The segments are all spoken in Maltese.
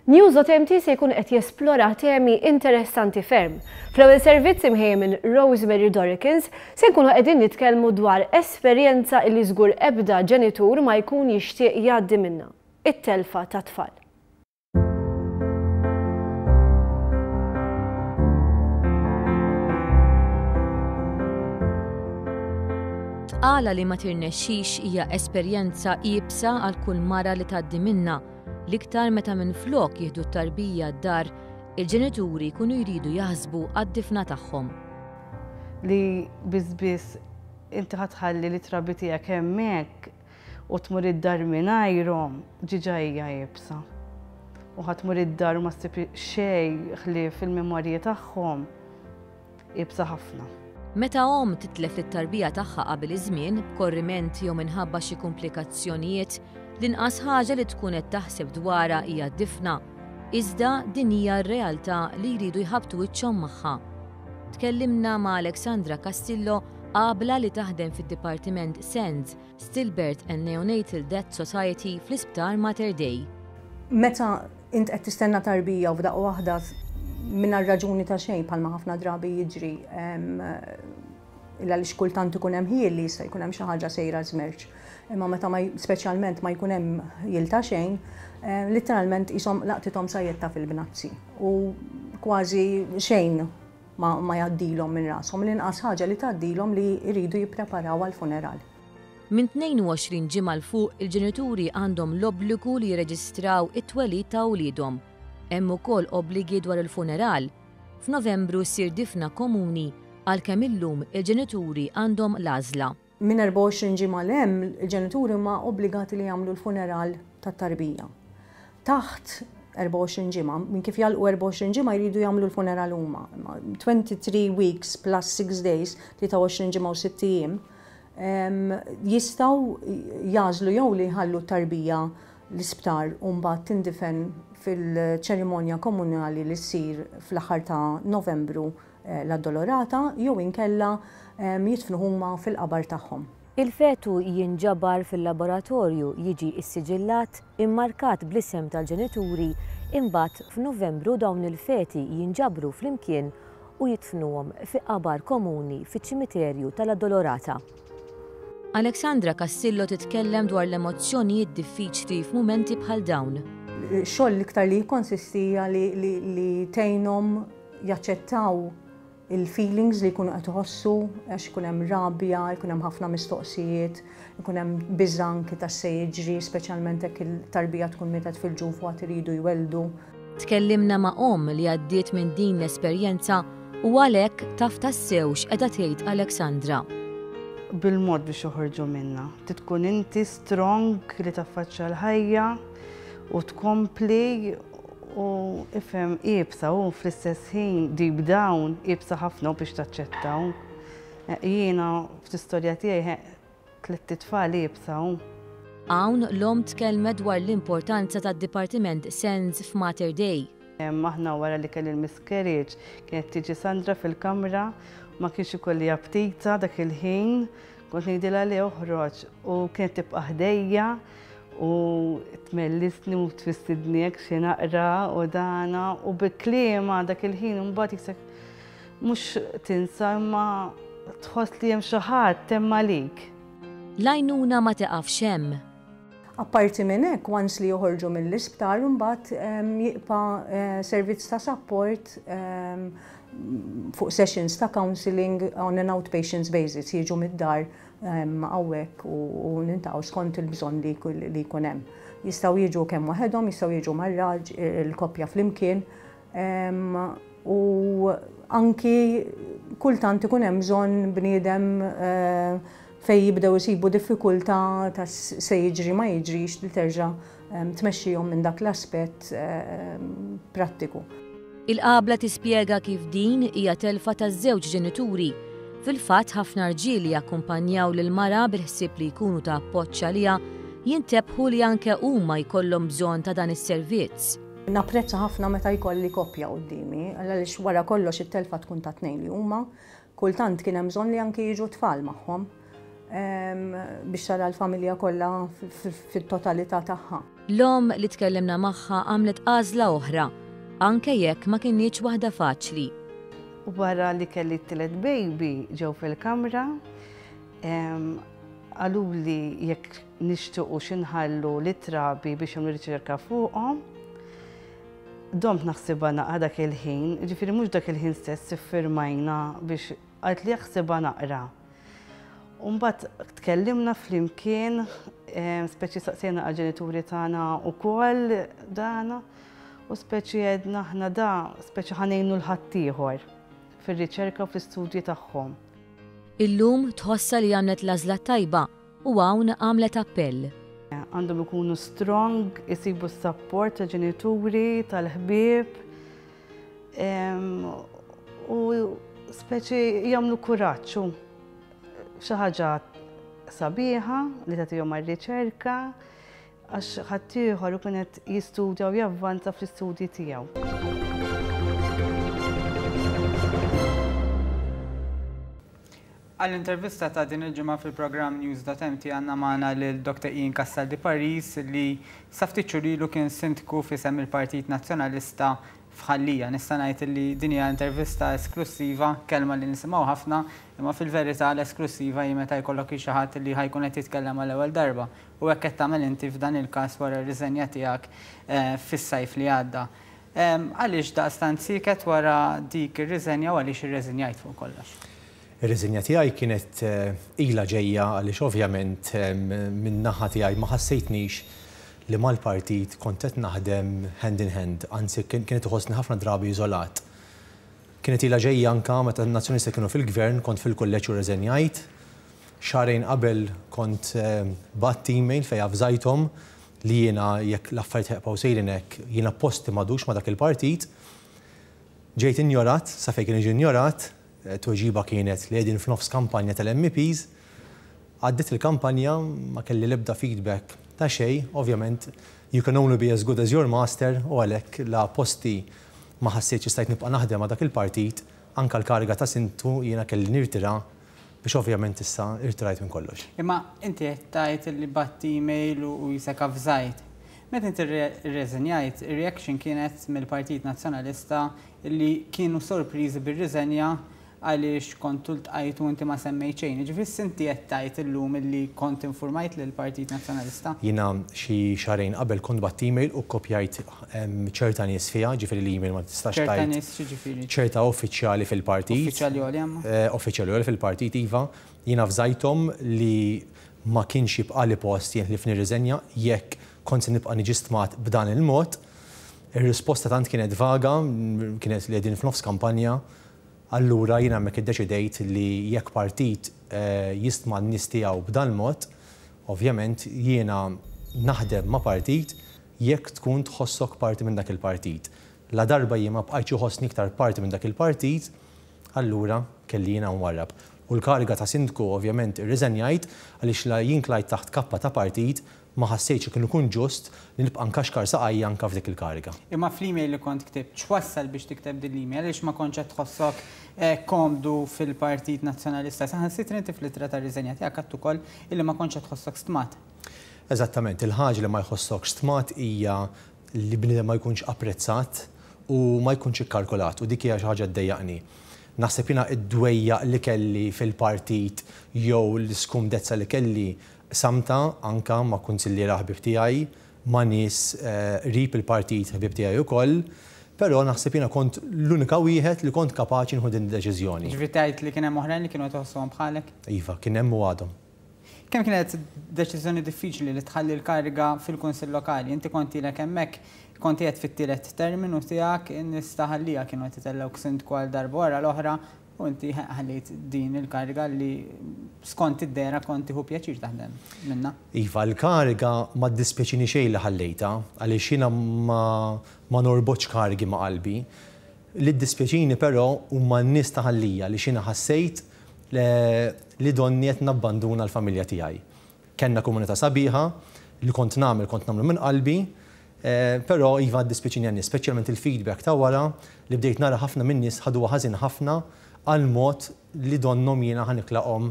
News.mt se jkun qed jesplora temi interessanti ferm. Fl-ewwel servizz imħejjem minn Rosemary Dorikins se nkunu qegħdin nitkellmu dwar esperjenza li żgur ebda ġenitur ma jkun jixtieq jgħaddi minnha: it-telfa ta' tfal. Tqala li ma tirnexxix hija esperjenza qiebsa għal kull mara li tgħaddi minnha, l-iktar meta minflok jieħdu t-tarbija d-dar, il-ġenituri jkunu jridu jaħsbu għad-difna tagħhom. Li biss inti ħatħalli li trabbi tiegħek hemmhekk u tmur id-dar mingħajrhom ġiġa hija qiebsa. U ħatmur id-dar u ma ssib xejn ħlief fil-memorji tagħhom qiebsa ħafna. Meta titlef it-tarbija tagħha qabel iż-żmien b'korriment jew minħabba xi komplikazzjonijiet, l-inqas ħaġa li tkun qed taħseb dwarha hija d-difna, iżda din hija r-realtà li jridu jħabbtu wiċċhom magħha. Tkellimna ma' Alexandra Castillo qabla li taħdem fid-Dipartiment SENS, Stillbirth and Neonatal Death Society fl-Isptar Mater Dei. Meta int qed tistenna tarbija u f'daqqa waħda minna raġuni ta' xejn bħalma ħafna drabi jiġri għaliex kultant ikun hemm ħiel li jista' jkun hemm xi ħaġa sejra żmerġ. Imma meta speċjalment ma jkun hemm ħiel ta' xejn, litteralment qishom laqtithom sajjetta fil-bnazzi u kważi xejn ma jgħaddilhom minn rashom. L-inqas ħaġa li tgħaddilhom li jridu jippreparaw għall-funeral. Minn 22 ġimgħa l fuq il-ġenituri għandhom l-obbligu li jirreġistraw it-twelid ta' wliedhom. Hemm ukoll obbligi dwar il-funeral. F'Novembru ssir difna komuni għalkemm illum il-ġenituri għandhom l-għażla. Minn 24 ġimgħa l-hemm il-ġenituri ma obbligati li jagħmlu l-funeral tat-tarbija. Taħt 24 ġimgħa, minn kif jalqu 24 ġimgħa jridu jagħmlu l-funeral huma. 23 weeks plus 6 days, 23 ġimgħa u 6 ijiem, jistgħu jażlu jew li jħallu t-tarbija l-isptar u mbagħad tindifen fil-ċerimonja komunali li ssir fl-aħħar ta' Novembru l-Addolorata jew inkella jidfnu huma fil-qabar tagħhom. Il-fetu jinġabar fil-laboratorju jiġi issiġillat immarkat bl-isem tal-ġenituri, imbagħad f'Novembru dawn il-feti jinġabru flimkien u jidfnuhom fi qabar komuni fiċ-ċimiterju tal-Addolorata. Alexandra Castillo titkellem dwar l-emozzjonijiet diffiċli f'mumenti bħal dawn. Xogħol l-iktar li jkonsistija li tgħinhom jaċċettaw il-feelings li jkunu qed iħossu għax ikun hemm rabja, jkun hemm ħafna mistoqsijiet, ikun hemm biża' anke ta' se jiġri, speċjalment hekk il-tarbija tkun mietet fil-ġuf waqt iridu jweldu. Tkellimna ma' li għaddiet minn din l-esperjenza u għalhekk taf tassewx qiegħda tgħid Alexandra. Bil-mod biex joħorġu minnha. Tkun inti strong li taffaċċja l-ħajja u tkompli u ifhem qiebsa u fl-istess ħin deep down qiebsa ħafna biex taċċettaw. Jiena fl-istorja tiegħi tliet tfal qiebsa. Hawn l-om tkellmet dwar l-importanza tad-Dipartiment SENS f'Mater Dei. Aħna wara li kelli l-miscarriage kienet tiġi Sandra fil-kamra, ma kienx ikolli aptita dak il-ħin, kont ngħidilha li oħroġ u kienet tibqa' ħdejja u tmellisni u twistidni hekk xi naqra u dana u bi kliema dak il-ħin imbagħad jiksek mhux tinsa imma tħoss li hemm xi ħadd temma lik. L-għajnuna ma tiqafx hemm. Apparti minn hekk, once li joħorġu mill-isptar imbagħad jibqa' servizz ta' support fuq sessions ta' counselling on an outpatients basis, jiġu mid-dar hawnhekk u nintaqgħu skont il-bżonn li jkun hemm. Jistgħu jiġu kemm waħedhom, jistgħu jiġu mar-raġ, il-koppja flimkien u anki kultant ikun hemm bżonn bniedem fejn jibdew isibu diffikultà ta' se jiġri ma jiġrix li terġa' tmexxihom minn dak l-aspett prattiku. Il-qabla tispjega kif din hija telfa taż-żewġ ġenituri. Fil-fatt ħafna rġieli jakkumpanjaw lill-mara bil-ħsieb li jkunu ta' appoġġ għaliha jintebħu li anke huma jkollhom bżonn ta' dan is-servizz. Napprezza ħafna meta jkolli koppja qudiemi, għaliex wara kollox it-telfa tkun ta' tnejn li huma, kultant kien hemm bżonn li anke jiġu tfal magħhom. biex tara l-familja kollha fit-totalità tagħha. L-om li tkellimna magħha għamlet għażla oħra, anke jekk ma kienx waħda faċli. U wara li kelli t-tielet baby ġew fil-kamra, għalu li jekk nixtiequ xinħallu l-trabi biex jagħmlu riċerka fuqhom, domt naħsibha naqra dak il-ħin, ġifieri mhux dak il-ħin stess iffirmajna biex qalt li jaħsibha naqra. U mbagħad tkellimna flimkien, speċi saqsejna għal-ġenituri tagħna wkoll dana, u speċi għedna aħna da, speċi ħanejnu l-ħaddieħor fir-riċerka u fl-istudji tagħhom. Illum tħossa li għamlet l-għażla tajba u hawn għamlet appell. Għandhom ikunu strong, isibu s-support tal-ġenituri, tal-ħbieb, u speċi jagħmlu kuraġġ xi ħaġa sabiħa li tagħtihom għar-riċerka għax ħaddieħor ikun qed jistudja u javvanza fl-istudji tiegħu. Għall-intervista ta' din il-ġimgħa fil-programm News.mt għandna magħna lil Dr. Ian Castel di Paris li sa ftit xhur ilu kien sindku f'isem il-Partit Nazzjonalista f'Ħallija. Nista' ngħid li din hija intervista esklusiva, kelma li nisimgħu ħafna, imma fil-verità l-esklusiva hi meta jkollok xi ħadd li ħajkun qed jitkellem għall-ewwel darba. U hekk qed tagħmel inti f'dan il-każ wara r-riżenja tiegħek fis-sajf li għadda. Għaliex daqstant siket wara dik ir-riżenja u għaliex irreżenjajt fuq kollox? Ir-riżenja tiegħi kienet ilha ġejja għaliex ovvjament min-naħa tiegħi ma ħassejtnix li mal-partit kont qed naħdem hand in hand, anzi kienet iħossni ħafna drabi iżolat. Kienet ilha ġejja anke meta n-nazzjonisti kienu fil-gvern, kont fil-kulleġġ u rreżenjajt. Xarejn qabel kont batt email fejn avżajthom li jiena jekk l-affarijiet ħeqgħu sejrin hekk jiena posti m'għadux ma' dak il-partit. Ġejt injorat, sa fejn kien iġi injorat, tweġiba kienet li qegħdin f'nofs kampanja tal-MPs, għaddiet il-kampanja ma kelli l-ebda feedback ta' xejn, ovvjament you can only be as good as your master u għalhekk la posti ma ħassejtx stajt nibqa' naħdem ma' dak il-partit, anke l-kariga ta' sintu jiena kelli nirtira biex ovvjament issa irtirajt minn kollox. Imma inti qed tgħid li batti email u jisek avżajt. Meta inti rreżenjajt, ir-reaction kienet mill-Partit Nazzjonalista li kienu sorpriżi bir-riżenja għaliex kont ltqajt u inti ma semmejt xejn. Ġifieri inti qed tgħid illum illi kont infurmajt lill-Partit Nazzjonalista? Jiena xi xahrejn qabel kont batt email u kkopjajt ċerta nies fiha, ġifieri l-email ma tistax tgħid. ċerta nies ġifieri. ċerta uffiċjali fil-partit. Uffiċjali għolja? Uffiċjali għolja fil-partit iva. Jiena avżajthom li ma kienx jibqa' li post jien li f'nirriżenja jekk kont se nibqa' niġi stmat b'dan il-mod. Ir-risposta tant kienet vaga, kienet li qegħdin f'nofs kampanja. Allura jiena hemmhekk iddeċidejt li jekk partit jistma' n-nies tiegħu b'dan mod, ovvjament jiena naħdem ma' partit jekk tkun tħossok parti minn dak il-partit. La darba jien ma bqajtx iħossni iktar parti minn dak il-partit, allura kelli jiena nwarrab. U l-kariga ta' sindku ovvjament irriżenjajt għaliex la jien klajt taħt kappa ta' partit ma ħassejtx kien ikun ġust li nibqa' nkaxkar saqajja anke f'dik il-kariga. Imma fl-email li kont ktibt, x'wassal biex tikteb din l-email għaliex ma kontx qed tħossok komdu fil-Partit Nazzjonalista. Saħansitri inti fl-ittra ta' riżenja tiegħek għedt ukoll illi ma kontx qed tħossok stmat. Eżattament, il-ħaġa li ma jħossokx stmat hija li bniedem ma jkunx apprezzat u ma jkunx ikkalkulat u dik hija xi ħaġa ddejjaqni. Naħseb jiena id-dwejja li kelli fil-partit jew l-skumdezza li kelli samta anka ma' kunsilliera ħbib tiegħi, ma' nies rib il-partit ħbib tiegħi ukoll, però naħseb jiena kont l-unika wieħed li kont kapaċi nħu din id-deċiżjoni. Ġifieri tgħid li kien hemm oħrajn li kienu qed iħossuhom bħalek? Iva, kien hemm u għadhom. Kemm kienet deċiżjoni diffiċli li tħalli l-kariga fil-Kunsill Lokali? Inti konti ilek hemmhekk konti qed fit-tielet terminu tiegħek in-nies ta' Ħallija kienu qed itellgħuk sindku għal darba wara l-oħra u inti ħallejt din il-kariga li skont id-dera konti hu pjaċir taħdem minna. Iva, l-kariga ma ddispjaċini xejn li ħallejta għaliex jiena ma norbotx karigi ma' qalbi. Li ddispjaċini però huma n-nies ta' Ħallija li xina ħassejt li donni qed nabbanduna l-familja tiegħi. Kenna komunità sabiħa li kont nagħmlu minn qalbi, però iva ddispjaċini għan-nies, speċjalment il-feedback ta' wara li bdejt nara ħafna min-nies ħaduha ħażin ħafna għal mod li donnom jiena ħaniklaqhom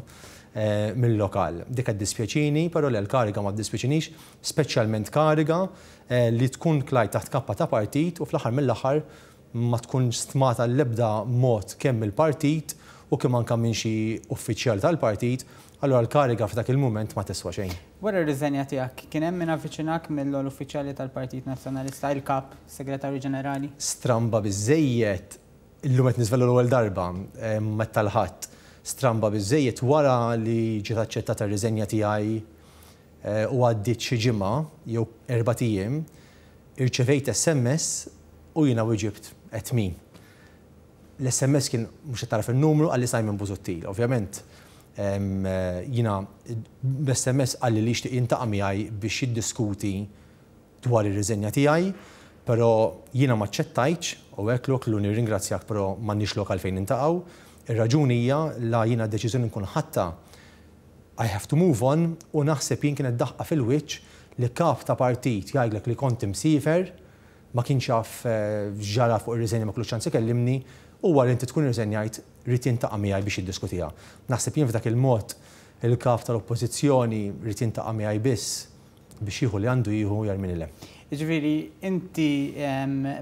mill-lokal. Dik qed dispjaċini, però l-kariga ma ddispjaċinix, speċjalment kariga li tkun klajt taħt kappa ta' partit u fl-aħħar mill-aħħar ma tkun stmata l-ebda mod kemm il-partit u kemm anke minn xi uffiċjal tal-partit, allura l-kariga f'dak il-mument ma tiswa xejn. Wara r-riżenja tiegħek, kien hemm min avviċinak mill-uffiċjali tal-Partit Nazzjonalista, il-Kap, Segretarju Ġenerali? Stramba biżejjed, illum qed niżvelu l-ewwel darba meta l-ħadd. Stramba biżejjed wara li ġiet aċċettata r-riżenja tiegħi u għaddiet xi ġimgħa jew 4 ijiem, irċevejt SMS u jiena wieġibt qed min. L-SMS kien mhux qed taraf in-numru għalli Simon Busuttil. Ovvjament jiena b'SMS għalli li jixtieq jintaqa' miegħi biex jiddiskuti dwar ir-riżenja tiegħi, però jiena ma aċċettajtx u hekk lu nirringrazzjak però m'għandniex lok għalfejn intaqgħu. Ir-raġuni hija la jiena deċiżjoni nkun ħatta I have to move on u naħseb jien kienet daħqa fil-wiċċ li kap ta' partit jgħidlek li kont imsiefer ma kienx jaf ġara fuq ir-riżenja ma kellux ċans ikellimni u wara inti tkun irriżenjajt rid jintaqa' miegħi biex jiddiskutiha. Naħseb jien f'dak il-mod il-kap tal-Oppożizzjoni rid jintaqa' miegħi biss biex jieħu li għandu jieħu jarmin ilem. Ġifieri, inti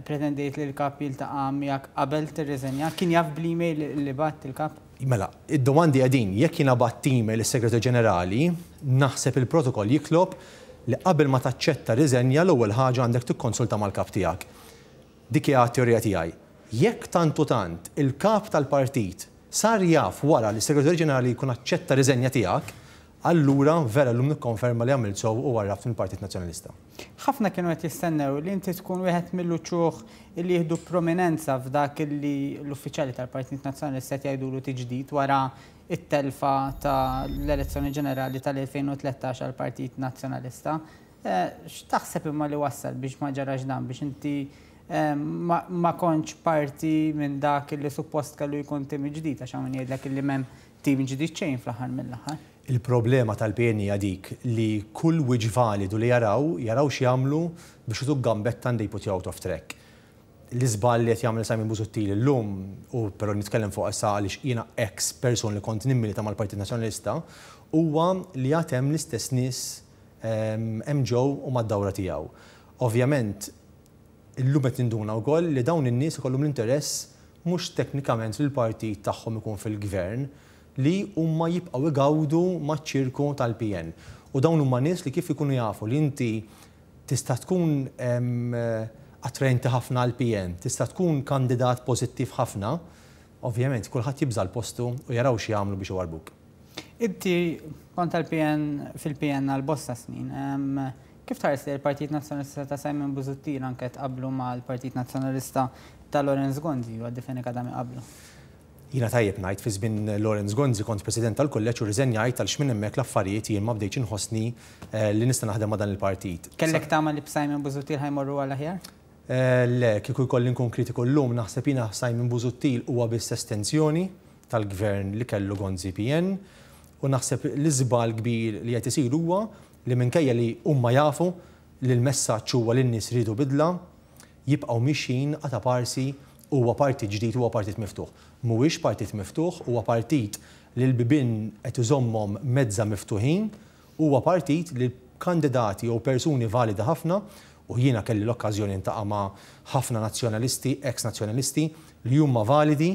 pretendejt li l-kap jiltaqa' miegħek qabel tirriżenja, kien jaf bl-email li batt il-kap? Mela, id-domandi għadin, jekk jiena batt email is-Segretarju Ġenerali, naħseb il-protokoll jitlob li qabel ma taċċetta riżenja l-ewwel ħaġa għandek tikkonsulta mal-kap tiegħek. Dik hija t-teorija tiegħi. Jekk tantu tant il-kap tal-partit sar jaf wara li s-Segretarju Ġenerali jkun aċċetta riżenja tiegħek, allura vera llum nikkonferma li għamilt sew u għarraft mill-Partit Nazzjonalista. Ħafna kienu qed jistennew li inti tkun wieħed mill-uċuħ li jieħdu prominenza f'dak li l-uffiċjali tal-Partit Nazzjonalista qed jgħidulu tiġdid wara it-telfa tal-elezzjoni ġenerali tal-2013 għall-Partit Nazzjonalista. X'taħseb imma li wassal biex ma ġarax dan biex inti ma kontx parti minn dak li suppost kellu jkun tim ġdid għax hawn jgħidlek li m'hemm tim ġdid xejn fl-aħħar mill-aħħar. Il-problema tal-PN hija dik li kull wiġ validu li jaraw x'jagħmlu biex ituk gambetta and they put you out of track. L-iżball li qed jagħmel Simon Busuttil illum u però nitkellem fuq issa għaliex jiena ex person li kont nimmilita mal-Partit Nazzjonalista huwa li għad hemm l-istess nies hemm ġew u mad-dawra tiegħu. Ovvjament illum qed ninduna wkoll li dawn in-nies ikollhom l-interess mhux teknikament li l-partit tagħhom ikun fil-gvern li huma jibqgħu igawdu maċ-ċirku tal-PN. U dawn huma nies li kif ikunu jafu li inti tista' tkun attrenti ħafna għall-PN, tista' tkun kandidat pożittiv ħafna, ovvjament kulħadd jibża l-postu u jaraw x'jagħmlu biex iwarbuk. Inti kont fil-PN għal bosta snin. Kif tħares li l-Partit Nazzjonalista ta' Simon Busuttil anke tqabblu mal-Partit Nazzjonalista ta' Lorenz Gonzi u għaddifeni kadami qablu? Jiena tajjeb ngħid fi żmien Lorenz Gonzi kont President tal-Kulleġġ u riżenjajt għaliex minn hemmhekk l-affarijiet jien ma bdejtx inħossni li nista' naħdem ma' dan il-partit. Kellek tagħmel li b'Simon Busuttil ħajmorru għal aħjar? Le, kieku jkolli nkun kritiku llum naħseb jiena Simon Busuttil huwa biss estensjoni tal-gvern li kellu Gonzi PN u naħseb l-iżbal kbir li qed isir huwa li minkejja li huma jafu li l-messaġġ huwa li n-nies ridu bidla jibqgħu mixjin għata parsi huwa partit ġdid huwa partit miftuħ. Mhuwiex partit miftuħ, huwa partit li l-bibien qed iżommhom mezza miftuħin, huwa partit li kandidati jew persuni valida ħafna u jiena kelli l-okkażjoni ntaqa' ma' ħafna nazzjonalisti, ex-nazzjonalisti li huma validi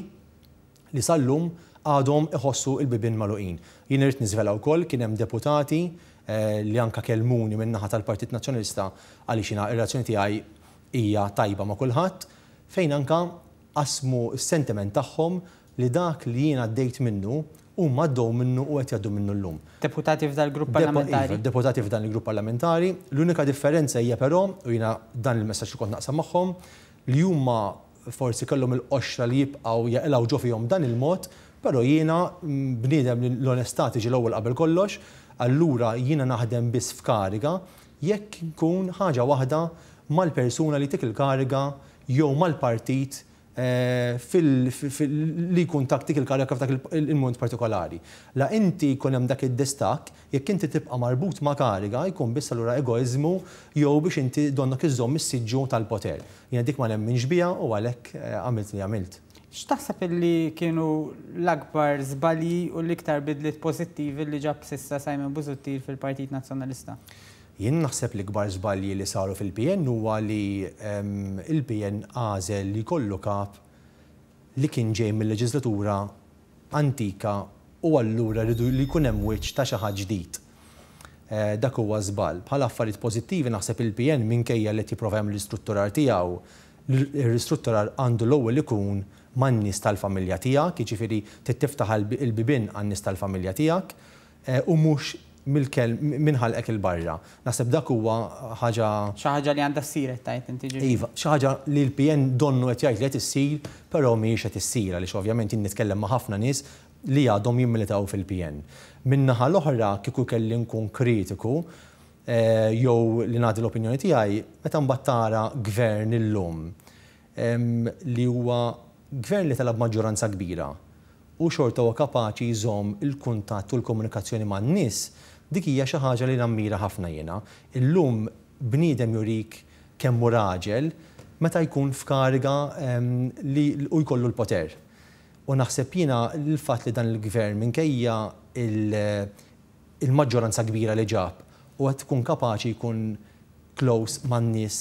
li sal-lum għadhom iħossu l-bibien magħluqin. Jien irid niżvela wkoll kien hemm deputati li anke kellmuni min-naħa tal-Partit Nazzjonalista għaliex jiena ir-relazzjoni tiegħi hija tajba ma' kulħadd fejn anke qasmu s-sentiment tagħhom li dak li jiena għaddejt minnu huma għaddew minnu u qed jgħaddu minnu llum. Deputati f'dan il-grupp parlamentari? Deputati f'dan il-grupp parlamentari. L-unika differenza hija però u jiena dan il-messaġġ li kont naqsam magħhom li huma forsi kellhom il-qoxra li jibqgħu jaqilgħu ġo fihom dan il-mod, però jiena bniedem l-onestà tiġi l-ewwel qabel kollox, allura jiena naħdem biss f'kariga jekk nkun ħaġa waħda mal-persuna li tik il-kariga jew mal-partit li jkun taktik il-kariga f'dak il-mont partikolari. La inti jkun hemm dak id-distak, jekk inti tibqa' marbut ma' kariga jkun biss allura egoizmu jew biex inti donnok iżomm is-siġġu tal-poter. Jiena dik ma nemminx biha u għalhekk għamilt li għamilt. X'taħseb illi kienu l-akbar żbalji u l-iktar bidliet pożittivi li ġab s'issa Simon Busuttil fil-Partit Nazzjonalista? Jien naħseb li kbar żbalji li saru fil-PN huwa li il-PN għażel li kollu kap li kien ġej mill-leġislatura antika u allura rridu li jkun hemm wiċċ ta' xi ħadd ġdid. Dak huwa żball. Bħala affarijiet pożittivi naħseb il-PN minkejja li jipprova jagħmel l-istrutturar tiegħu, l-istrutturar għandu l-ewwel ikun man-nies tal-familja tiegħek, jiġifieri tiftaħ il-bibien għan-nies tal-familja tiegħek u mhux minħalqek il-barra. Naħseb dak huwa ħaġa xi ħaġa li għandha ssir qed tgħid inti ġifieri. Iva, xi ħaġa li l-PN donnu qed jgħid li qed issir, però mhijiex qed issir għaliex ovvjament jien nitkellem ma' ħafna nies li għadhom jimmilitaw fil-PN. Min-naħa l-oħra kieku kelli nkun kritiku jew li nagħti l-opinjoni tiegħi meta mbagħad tara gvern illum li huwa gvern li talab maġġoranza kbira u xorta huwa kapaċi jżomm il-kuntatt u l-komunikazzjoni man-nies, dik hija xi ħaġa li nammira ħafna jiena. Illum bniedem jurik kemm hu raġel meta jkun f'kariga u jkollu l-poter. U naħseb jiena l-fatt li dan il-gvern minkejja il-maġġoranza kbira li ġab u qed tkun kapaċi jkun close man-nies,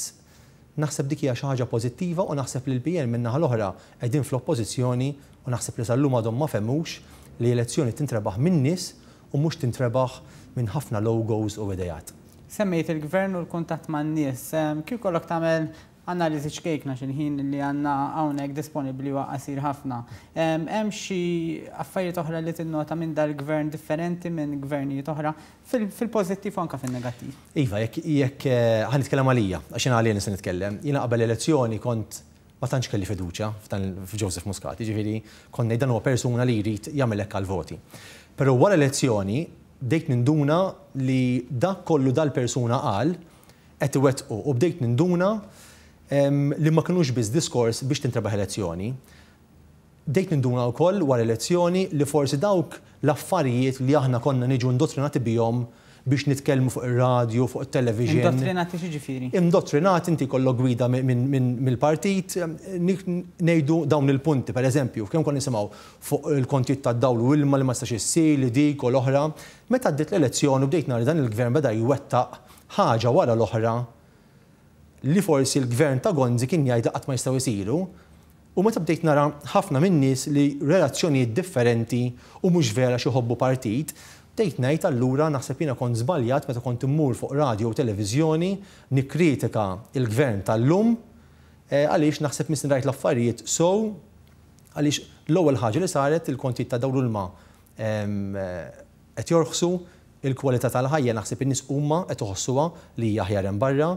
naħseb dik hija xi ħaġa pożittiva u naħseb li l-PN min-naħa l-oħra qegħdin fl-oppożizzjoni u naħseb li sal-lum għadhom ma fehmux li elezzjoni tintrebaħ min-nies u mhux tintrebaħ minn ħafna logos u idejat. Semmejt il-gvern u l-kuntatt man-nies, kif kollok tagħmel analiżi xkejkna x'il-ħin li għandna hawnhekk disponibbli huwa qasir ħafna. Hemm xi affarijiet oħra li tinnota minn dal-gvern differenti minn gvernijiet oħra fil-pożittiv u anke fin-negattiv. Iva, jekk ħanitkellem għalija, għax jiena għalija nista' nitkellem. Jiena qabel elezzjoni kont ma tantx kelli fiduċja f'Joseph Muscat, jiġifieri kont ngħid dan huwa persuna li jrid jagħmel hekk għall-voti. Però wara elezzjoni bdejt ninduna li dak kollu dal-persuna qal qed iwettqu u bdejt ninduna li ma kinux biss diskors biex tintrebaħ elezzjoni. Bdejt ninduna wkoll wara elezzjoni li forsi dawk l-affarijiet li aħna konna niġu indottrinati bihom biex nitkellmu fuq ir-radju, fuq it-television. Indottrinati x'jiġifieri? Indottrinati inti kollok gwida mill-partit ngħidu dawn il-punti, pereżempju, kemm konna nisimgħu fuq il-kontijiet tad-dawl u ilma li ma stax issir li dik u l-oħra. Meta għaddiet l-elezzjoni u bdejt nara dan il-gvern beda jwettaq ħaġa wara l-oħra li forsi l-gvern ta' Gonzi kien jgħid qatt ma jistgħu jsiru. U meta bdejt nara ħafna min-nies li relazzjonijiet differenti u mhux vera xi jħobbu partit, bdejt ngħid allura naħseb jiena kont żbaljat meta kont immur fuq radio u televiżjoni nikkritika il-gvern tal-lum għaliex naħseb misnrajt l-affarijiet għaliex l-ewwel ħaġa li saret il-kontijiet ta' dawn il-ma qed jorħsu, il-kwalità tal-ħajja naħseb in-nies huma qed iħossuha li hija aħjar hemm barra.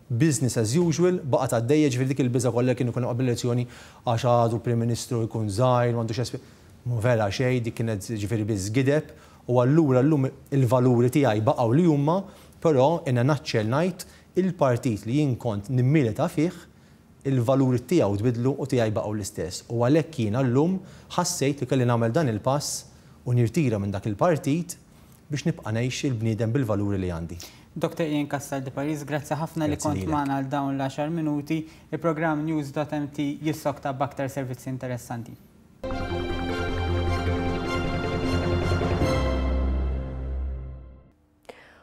Business as usual, baqgħet għaddejja ġifieri dik il-biża kollha kienu qabel elezzjoni għax għadu Prim Ministru jkun żgħir, m'għandux mu vera xejn, dik kienet ġifieri biss gideb u allura llum il-valuri tiegħi baqgħu li huma, però inna naċċel ngħid il-partit li jien kont nimmilita fih il-valuri tiegħu tbidlu u tiegħi baqgħu l-istess. U għalhekk jiena llum ħassejt li kelli nagħmel dan il-pass u nirtira minn dak il-partit biex nibqa' ngħix il-bniedem bil-valuri li għandi. Dr. Ian Cassel de Paris, grazzi ħafna li kont magħna għal dawn l-10 minuti. Il-programm News.mt jissokta b'aktar servizzi interessanti.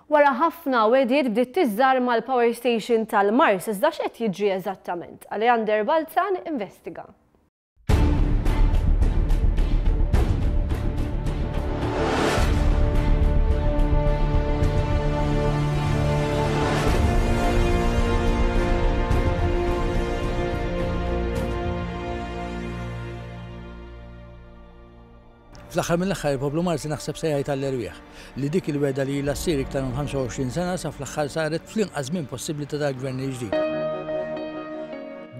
Wara ħafna wedid bdiet tiżżar mal-Power Station tal-Mars, iżda x'qed jiġri eżattament? Alejandro Balzan investiga. Fl-aħħar mill-aħħar il-poplu Marsi naħseb se jgħid tal-irwieħ li dik il-weda li ilha ssir iktar minn 25 sena sa fl-aħħar saret fl-inqas żmien possibbli ta' dal-gvern ġdid.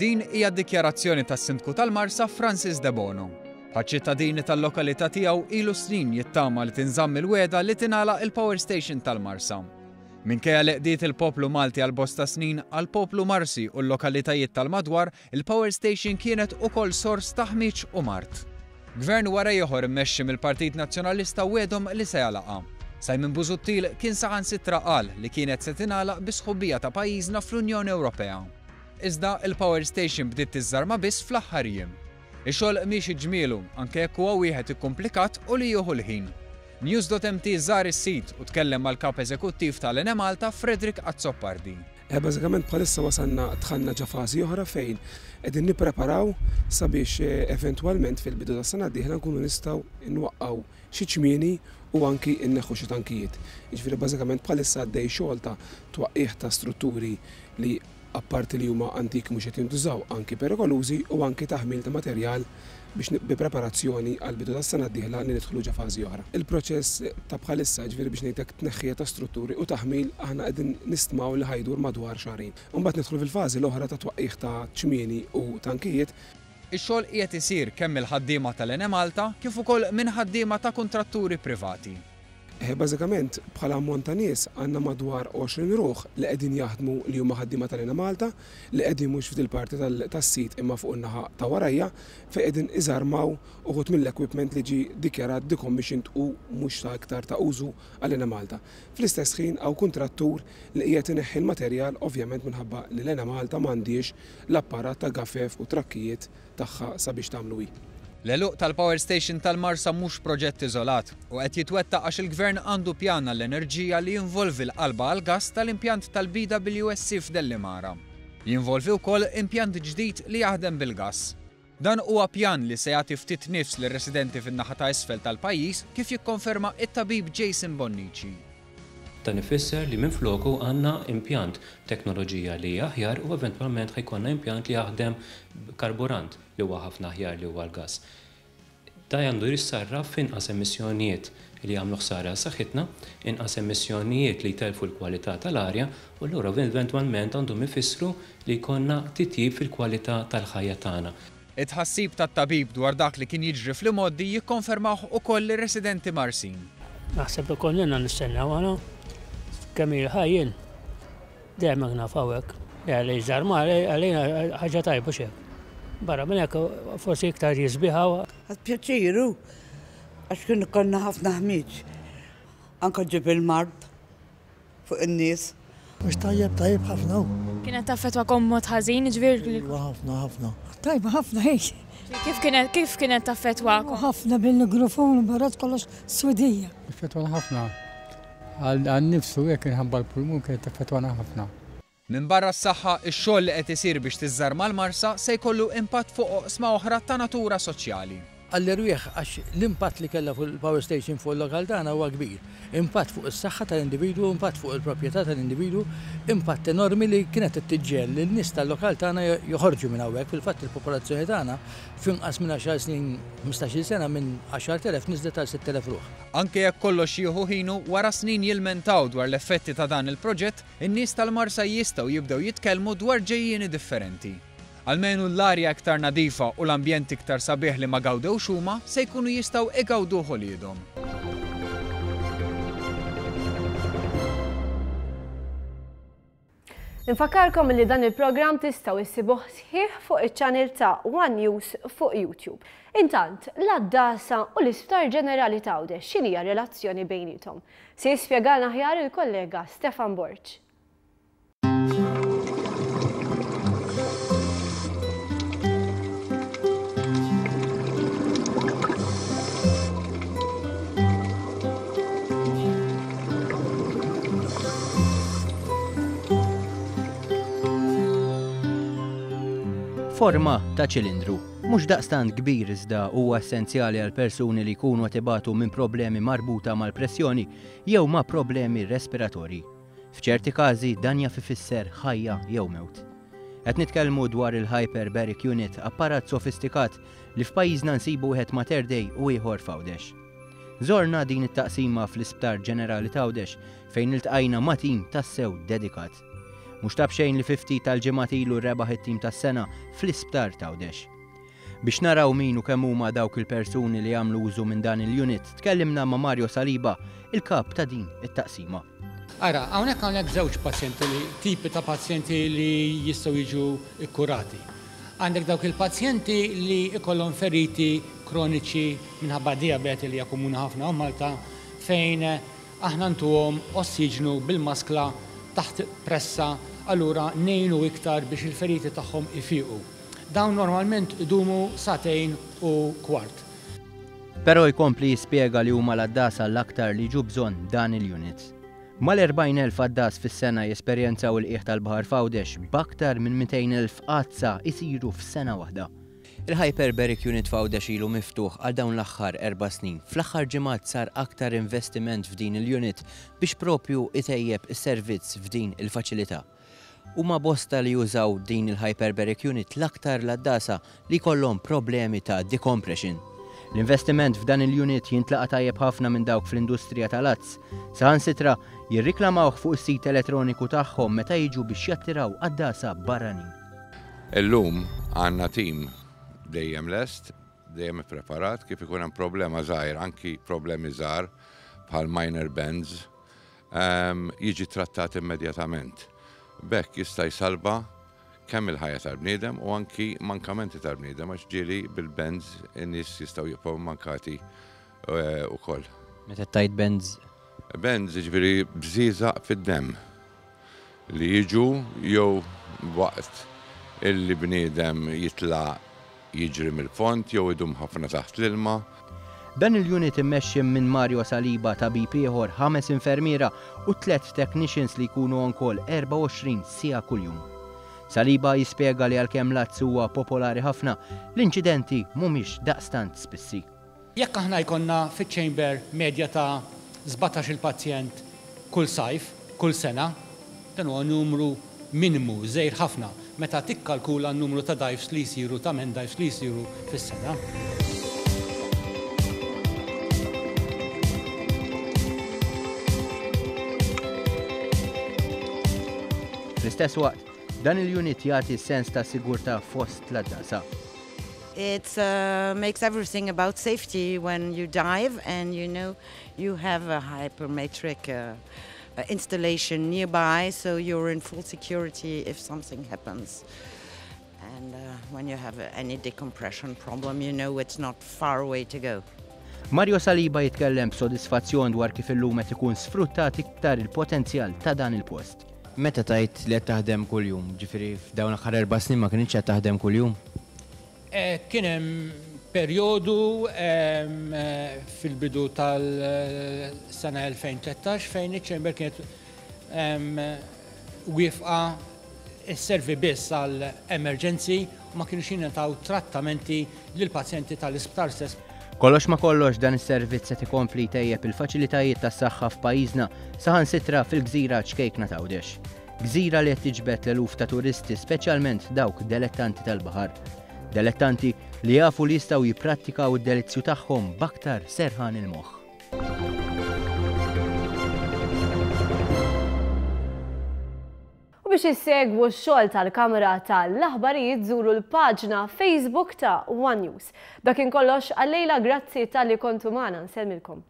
Din hija d-dikjarazzjoni tas-Sindku tal-Marsa Francis De Bono. Ħaċ-ċittadini tal-lokalità tiegħu ilu snin jittama li tinżamm il-weda li tingħalaq il-Power Station tal-Marsa. Minkejja li qdiet il-poplu Malti għal bosta snin għal poplu Marsi u l-lokalitajiet tal-madwar, il-Power Station kienet ukoll sors ta' ħmiġ u mart. Gvern wara ieħor immexxi mill-Partit Nazzjonalista wedhom li se jagħlaqha. Simon Busuttil kien saħansitra qal li kienet se tingħalaq bi sħubija ta' pajjiżna fl-Unjoni Ewropea. Iżda il-Power Station bdiet tiżżarma biss fl-aħħar jiem. Ix-xogħol mhix ġmielu anke jekk huwa wieħed ikkomplikat u li jieħu l-ħin. News.mt żar is-sit u tkellem mal-kap eżekuttiv tal-Ene Malta Fredrik Azzoppardi. Bażikament bħalissa wasalna tħanna ġa fażi oħra fejn qegħdin nippreparaw sabiex eventwalment fil-bidu tas-sena d-dieħla nkunu nistgħu nwaqqgħu xi ċmieni u anki inneħħu xi tankijiet. Jiġifieri bażikament bħalissa għaddej xogħol ta' twaqqih ta' strutturi li apparti li huma antiki mhux qed jintużaw anki perikolużi u anki taħmil ta' materjal biex bi preparazzjoni għal bidu tas-sena d-dieħla li nidħlu ġa fażi oħra. Il-proċess ta' bħalissa ġifieri biex ngħidlek tneħħija ta' strutturi u taħmil aħna qegħdin nistmaw li ħajdur madwar xahrin. Imbagħad nidħlu fil-fażi l-oħra ta' twaqqih ta' ċmieni u tankijiet. Ix-xogħol qiegħed isir kemm il-ħaddiema tal-Ene Malta kif ukoll minn ħaddiema ta' kontratturi privati. Bażikament bħala ammont ta' nies għandna madwar 20 ruħ li qegħdin jaħdmu li huma ħaddiema tal-Ene Malta li qegħdin mhux fil-parti tas-sit imma fuq in-naħa ta' warajja fejn qegħdin iżarmaw uħud mill-equipment li ġi dikjarat decommissioned u mhux ta' iktar ta' użu għall-Ene Malta. Fl-istess ħin hawn kuntrattur li qiegħed ineħħi l-materjal ovvjament minħabba li l-Ene Malta m'għandix l-apparat ta' gaffef u trakkijiet tagħha sabiex tagħmlu hi. L-eluq tal-Power Station tal-Marsa mhux proġett iżolat u qed jitwettaq għax il-Gvern għandu pjan l-enerġija li jinvolvi l-qalba għall-gass tal-impjant tal-BWSC f'Dellimara. Jinvolvi wkoll impjant ġdid li jaħdem bil-gass. Dan huwa pjan li se jagħti ftit nifs lir-residenti fin-naħa ta' isfel tal-pajjiż kif jikkonferma it-tabib Jason Bonnici. Dan ifisser li minfloku għandna impjant teknoloġija li aħjar u eventwalment ħajkonna impjant li jaħdem karburant li huwa ħafna aħjar li huwa l-gass. Da għandu jissarraf f'inqas emissjonijiet li jagħmlu ħsara saħħitna, inqas emissjonijiet li jtelfu l-kwalità tal-arja u allura eventwalment għandhom ifissru li jkollna titjib fil-kwalità tal-ħajja tagħna. It-ħassib tat-tabib dwar dak li kien jiġri fl-imoddi jikkonfermawh ukoll ir-residenti Marsin. Naħseb ukoll jenna nistennew għana kemm il-ħajjin dejjem naf hawnhekk. Li żarma għalina ħaġa tajba xejn. Barra minn hekk forsi iktar jisbiħaw. Għad pjaċiru għax kien konna ħafna ħmiġ. Anke ġib il-mard fuq in-nies. Mhux tajjeb ħafna. Kienet taffettwakom mod ħażin ġifier? Ħafna. Tajba ħafna hejn. Kif kienet taffettwakom? Ħafna bil-mikrofon barat kollox Swedija. Taffettwana ħafna. Għal-nifsu jekk inħabba l-pulmun kienet taffettwana ħafna. Min barra s-saħħa ix-xogħol li qed isir biex tiżżarma l-Marsa se jkollu impatt fuq oqsma oħra ta' natura soċjali. Għall-irwieħ għax l-impatt li kellha fuq il-Power Station fuq il-lokal tagħna huwa kbir. Impatt fuq is-saħħa tal-individwu, impatt fuq il-proprjetà tal-individwu, impatt enormi li kienet tittiġġel li n-nies tal-lokal tagħna joħorġu minn hawnhekk. Fil-fatt il-popolazzjoni tagħna f'inqas minn 10 snin 15-il sena minn 10,000 niżlet għal 6,000 ruħ. Anke jekk kollox jieħu ħinu wara snin jilmentaw dwar l-effetti ta' dan il-proġett, in-nies tal-Marsa jistgħu jibdew jitkellmu dwar ġejjieni differenti. Almenu l-arja iktar nadifa u l-ambjent iktar sabiħ li ma gawdewx huma se jkunu jistgħu igawdu ħoliedhom. Infakkarkom li dan il-programm tistgħu issibuh sħiħ fuq iċ-channel ta' One News fuq YouTube. Intant, l-Addasa u l-Isptar Ġenerali ta' Għawdex x'inhija relazzjoni bejnietom. Se jispjegalna aħjar il-kollega Stefan Borġ. Forma ta' ċilindru. Mhux daqstant kbir iżda huwa essenzjali għal persuni li jkunu qed ibatu minn problemi marbuta mal-pressjoni jew ma' problemi respiratorji. F'ċerti każi dan jaf ifisser ħajja jew mewt. Qed nitkellmu dwar il-Hyperbaric Unit, apparat sofistikat li f'pajjiżna nsibu wieħed ma' Terdej u ieħor f'Għawdex. Żorna din it-taqsima fl-Isptar Ġenerali ta' Għawdex fejn iltqajna ma' tim tassew dedikat. Mhux tabxejn li 50 tal-ġimgħat ilu rebaħ it-tim tas-sena fl-Isptar ta' Għawdex. Biex naraw min u kemm huma dawk il-persuni li jagħmlu użu minn dan il-unit, tkellimna ma' Mario Saliba, il-kap ta' din it-taqsima. Ara, hawnhekk żewġ pazjenti tipi ta' pazjenti li jistgħu jiġu kkurati. Għandek dawk il-pazjenti li ikollhom feriti kroniċi minħabba diabeti li hija komuni ħafna u Malta fejn aħna ntuhom ossiġnu bil-maskla taħt pressa allura nejnu iktar biex il-feriti tagħhom ifiqu. Dawn normalment idumu satejn u kwart. Però jkompli jispjega li huma l-addasa l-aktar li ġu bżonn dan il-units. Mal-40,000 addas fis-sena jesperjenzaw il-qiegħ tal-Baħar Fawdex b'aktar minn 200,000 qazza jsiru f'sena waħda. Il-Hyperbaric Unit Fawdex ilu miftuħ għal dawn l-aħħar 4 snin. Fl-aħħar ġimgħat sar aktar investiment f'din il-unit biex propju itejjeb is-servizz f'din il-faċilità. Huma bosta li jużaw din il-Hyperbaric Unit l-aktar l-addasa li kollhom problemi ta' decompression. L-investiment f'dan il-unit jintlaqa tajjeb ħafna minn dawk fl-industrija tal-azz. Saħansitra jirriklamawh fuq is-sit elettroniku tagħhom meta jiġu biex jattiraw addasa barranin. Illum għandna tim dejjem lest, dejjem ippreparat kif ikun hemm problema żgħir, anki problemi żgħar bħal minor bends, jiġi trattat immedjatament. Bekk jista' jsalba kemm il-ħajja tal-bniedem u anki mankamenti tal-bniedem għax ġieli bil-bends in-nies jistgħu jibqgħu mankati wkoll. Meta tajt bends? Bends jiġifieri bżieżaq fid-demm li jiġu jew waqt illi bniedem jitlaq jiġri mill-font jew idum ħafna taħt l-ilma. Dan il-unit immexxi minn Mario Saliba tabib ieħor, 5 infermiera u 3 technicians li jkunu on call 24 siegħa kuljum. Saliba jispjega li għalkemm l-azz huwa popolari ħafna, l-inċidenti mhumiex daqstant spissi. Jekk aħna jkollna fiċ-chamber medja ta' 17 il-pazjent kull sajf, kull sena, dan huwa numru minimu żgħir ħafna meta tikkalkula n-numru ta' dives li jsiru ta' men dives li jsiru fis-sena. Fl-istess waqt, dan il-unit jagħti sens ta' sigurtà fost l-addasa. It makes everything about safety when you dive and you have a hypermetric installation nearby, so you're in full security if something happens. And when you have any decompression problem, it's not far away to go. Mario Saliba jitkellem b'sodisfazzjon dwar kif illum qed ikun sfruttat iktar il-potenzjal ta' dan il-post. Meta tajt li qed taħdem kuljum, ġifieri f'dawn l-aħħar 4 snin ma kienx qed taħdem kuljum? Kien hemm perjodu fil-bidu tal-sena 2013 fejn iċ-chamber kienet wieqfa s-servi biss għal emerġenzi u ma kienux jingħataw trattamenti lill-pazjenti tal-isptar stess. Kollox ma kollox dan is-servizz se ikompli tejjeb il-faċilitajiet tas-saħħa f'pajjiżna saħansitra fil-gżira ċkejkna ta' Għawdex. Gżira li qed tiġbed l-eluf ta' turisti, speċjalment dawk dilettanti tal-baħar. Dilettanti li jafu li jistgħu jipprattikaw id-delizzju tagħhom b'aktar serħan il-moħħ. Biex issegwu x-xogħol tal-Kamra tal-Aħbarijiet żuru l-paġna Facebook ta' One News. Dak kollox għal-lejla, grazzi tal-li kontu magħna, nsellmilkom.